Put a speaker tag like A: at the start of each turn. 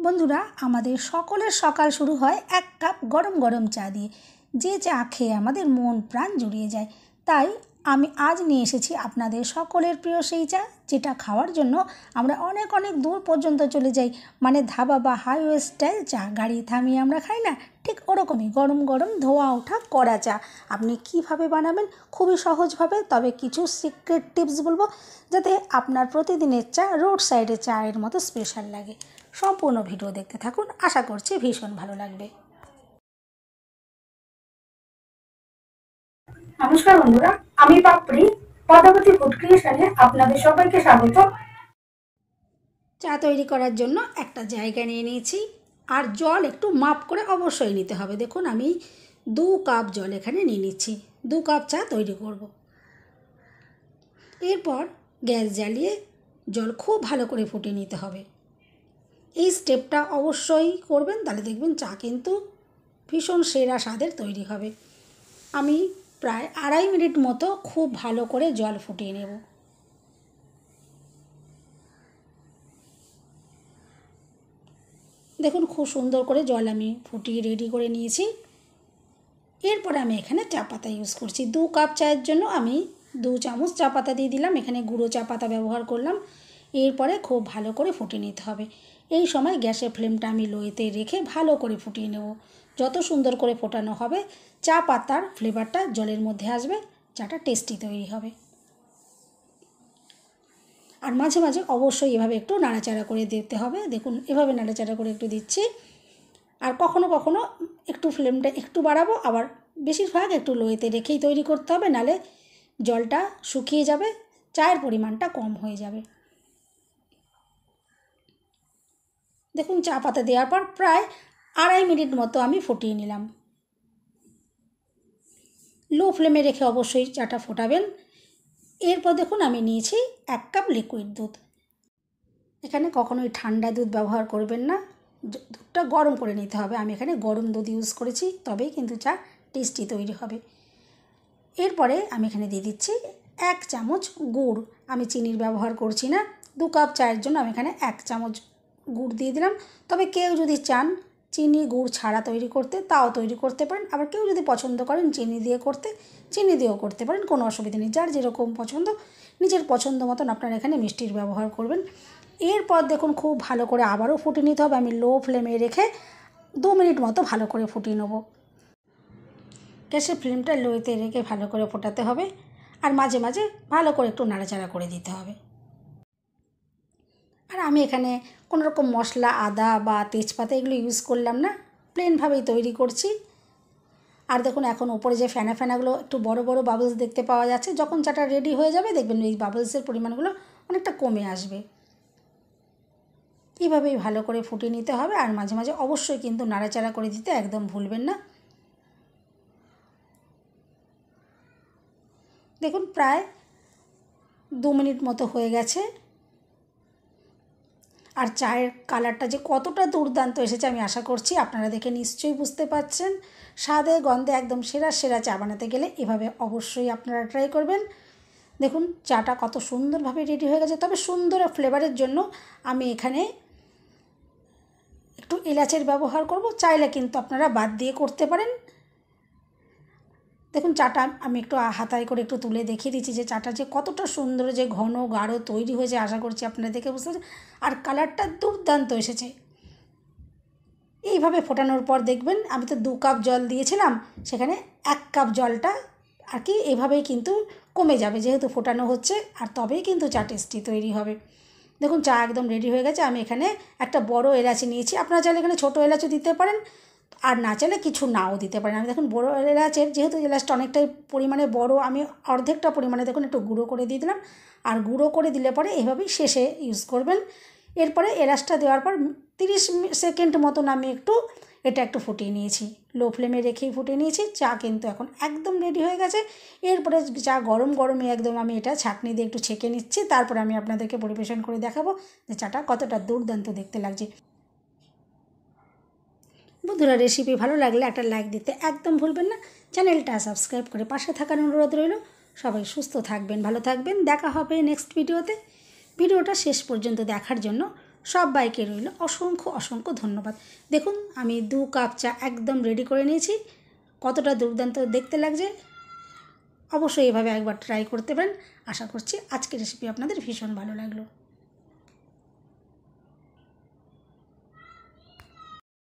A: বন্ধুরা, আমাদের সকলের সকাল শুরু হয় এক কাপ গরম গরম চা দিয়ে, যে চা খেয়ে আমাদের মন প্রাণ জুড়িয়ে যায়। তাই আমি আজ নিয়ে এসেছি আপনাদের সকলের প্রিয় সেই চা, যেটা খাওয়ার জন্য আমরা অনেক অনেক দূর পর্যন্ত চলে যাই। মানে ধাবা বা হাইওয়ে স্টাইল চা, গাড়ি থামিয়ে আমরা খাই না, ঠিক ওরকমই গরম গরম ধোয়া ওঠা কড়া চা। আপনি কিভাবে বানাবেন? খুবই সহজভাবে, তবে কিছু সিক্রেট টিপস বলবো, যাতে আপনার প্রতিদিনের চা রোড সাইডে চায়ের মতো স্পেশাল লাগে। সম্পূর্ণ ভিডিও দেখতে থাকুন, আশা করছি ভীষণ ভালো লাগবে।
B: নমস্কার বন্ধুরা, আমি পাপড়ি পদাবতী ফুড ক্রিয়েশনে আপনাদের সবাইকে স্বাগত।
A: চা তৈরি করার জন্য একটা জায়গা নিয়ে নিয়েছি, আর জল একটু মাপ করে অবশ্যই নিতে হবে। দেখুন, আমি 2 কাপ জল এখানে নিয়ে নিচ্ছি। 2 কাপ চা তৈরি করব। এরপর গ্যাস জ্বালিয়ে জল খুব ভালো করে ফুটিয়ে নিতে হবে। এই স্টেপটা অবশ্যই করবেন, তাহলে দেখবেন চা কিন্তু ভীষণ সেরা স্বাদের তৈরি হবে। আমি প্রায় 2.5 মিনিট মতো খুব ভালো করে জল ফুটিয়ে নেব। দেখুন, খুব সুন্দর করে জল আমি ফুটিয়ে রেডি করে নিয়েছি। এরপরে আমি এখানে চা পাতা ইউজ করছি। 2 কাপ চায়ের জন্য আমি 2 চামচ চা পাতা দিয়ে দিলাম, এখানে গুঁড়ো চা পাতা ব্যবহার করলাম। এরপরে খুব ভালো করে ফুটিয়ে নিতে হবে। এই সময় গ্যাসের ফ্লেমটা আমি লোতে রেখে ভালো করে ফুটিয়ে নেব। যত সুন্দর করে ফোটানো হবে, চা পাতার ফ্লেভারটা জলের মধ্যে আসবে, চাটা টেস্টি তৈরি হবে। আর মাঝে মাঝে অবশ্যই এভাবে একটু নাড়াচাড়া করে দিতে হবে। দেখুন, এভাবে নাড়াচাড়া করে একটু দিচ্ছি। আর কখনো কখনো একটু ফ্লেমটা একটু বাড়াবো, আবার বেশিরভাগ একটু লোয়েতে রেখেই তৈরি করতে হবে, নালে জলটা শুকিয়ে যাবে, চায়ের পরিমাণটা কম হয়ে যাবে। দেখুন, চা পাতা দেওয়ার পর প্রায় 2.5 মিনিট মতো আমি ফুটিয়ে নিলাম। লো ফ্লেমে রেখে অবশ্যই চাটা ফোটাবেন। এরপর দেখুন, আমি নিয়েছি 1 কাপ লিকুইড দুধ। এখানে কখনোই ঠান্ডা দুধ ব্যবহার করবেন না, দুধটা গরম করে নিতে হবে। আমি এখানে গরম দুধ ইউজ করেছি, তবেই কিন্তু চা টেস্টি তৈরি হবে। এরপরে আমি এখানে দিয়ে দিচ্ছি 1 চামচ গুড়। আমি চিনির ব্যবহার করছি না। 2 কাপ চায়ের জন্য আমি এখানে 1 চামচ গুড় দিয়ে দিলাম। তবে কেউ যদি চান চিনি গুড় ছাড়া তৈরি করতে, তাও তৈরি করতে পারেন। আবার কেউ যদি পছন্দ করেন চিনি দিয়ে করতে, চিনি দিয়েও করতে পারেন, কোনো অসুবিধা নেই। যার যেরকম পছন্দ, নিজের পছন্দ মতন আপনারা এখানে মিষ্টির ব্যবহার করবেন। এরপর দেখুন, খুব ভালো করে আবারও ফুটিয়ে নিতে হবে। আমি লো ফ্লেমে রেখে 2 মিনিট মতো ভালো করে ফুটিয়ে নেব। গ্যাসের ফ্লেমটা লোতে রেখে ভালো করে ফোটাতে হবে, আর মাঝে মাঝে ভালো করে একটু নাড়াচাড়া করে দিতে হবে। আর আমি এখানে কোনো রকম মশলা, আদা বা তেজপাতা এগুলো ইউজ করলাম না, প্লেনভাবেই তৈরি করছি। আর দেখুন, এখন ওপরে যে ফেনা ফেনাগুলো একটু বড় বড় বাবলস দেখতে পাওয়া যাচ্ছে, যখন চাটা রেডি হয়ে যাবে দেখবেন এই বাবলসের পরিমাণগুলো অনেকটা কমে আসবে। এইভাবেই ভালো করে ফুটিয়ে নিতে হবে, আর মাঝে মাঝে অবশ্যই কিন্তু নাড়াচাড়া করে দিতে একদম ভুলবেন না। দেখুন, প্রায় 2 মিনিট মতো হয়ে গেছে। আর চায়ের কালারটা যে কতটা দুর্দান্ত এসেছে আমি আশা করছি আপনারা দেখে নিশ্চয়ই বুঝতে পারছেন। স্বাদে গন্ধে একদম সেরা সেরা চা বানাতে গেলে এভাবে অবশ্যই আপনারা ট্রাই করবেন। দেখুন, চাটা কত সুন্দরভাবে রেডি হয়ে গেছে। তবে সুন্দর ফ্লেভারের জন্য আমি এখানে একটু এলাচের ব্যবহার করব, চাইলে কিন্তু আপনারা বাদ দিয়ে করতে পারেন। দেখুন, চাটা আমি একটু হাতায় করে একটু তুলে দেখিয়ে দিচ্ছি যে চাটা যে কতটা সুন্দর, যে ঘন গাঢ় তৈরি হয়েছে, আশা করছি আপনারা দেখে বুঝতে পারছেন। আর কালারটা দুর্দান্ত এসেছে। এইভাবে ফোটানোর পর দেখবেন, আমি তো 2 কাপ জল দিয়েছিলাম, সেখানে 1 কাপ জলটা আর কি এভাবেই কিন্তু কমে যাবে, যেহেতু ফোটানো হচ্ছে। আর তবেই কিন্তু চা টেস্টি তৈরি হবে। দেখুন, চা একদম রেডি হয়ে গেছে। আমি এখানে একটা বড় এলাচি নিয়েছি, আপনারা চাইলে এখানে ছোটো এলাচও দিতে পারেন, আর না চাইলে কিছু নাও দিতে পারেন। আমি দেখুন বড় এলাচের, যেহেতু এলাচটা অনেকটাই পরিমাণে বড়, আমি অর্ধেকটা পরিমাণে দেখুন একটু গুঁড়ো করে দিয়ে দিলাম। আর গুঁড়ো করে দিলে পরে এভাবেই শেষে ইউজ করবেন। এরপরে এলাচটা দেওয়ার পর 30 সেকেন্ড মতন আমি এটা একটু ফুটিয়ে নিয়েছি, লো ফ্লেমে রেখেই ফুটিয়ে নিয়েছি। চা কিন্তু এখন একদম রেডি হয়ে গেছে। এরপরে চা গরম গরমে একদম আমি এটা ছাঁকনি দিয়ে একটু ছেঁকে নিচ্ছি, তারপরে আমি আপনাদেরকে পরিবেশন করে দেখাবো যে চাটা কতটা দুর্দান্ত দেখতে লাগছে। বন্ধুরা, রেসিপি ভালো লাগলে একটা লাইক দিতে একদম ভুলবেন না। চ্যানেলটা সাবস্ক্রাইব করে পাশে থাকার অনুরোধ রইল। সবাই সুস্থ থাকবেন, ভালো থাকবেন। দেখা হবে নেক্সট ভিডিওতে। ভিডিওটা শেষ পর্যন্ত দেখার জন্য সবাইকে রইল অসংখ্য অসংখ্য ধন্যবাদ। দেখুন আমি 2 কাপ চা একদম রেডি করে নিয়েছি। কতটা দুর্দান্ত দেখতে লাগছে। অবশ্যই এভাবে একবার ট্রাই করতে পারেন। আশা করছি আজকের রেসিপি আপনাদের ভীষণ ভালো লাগলো।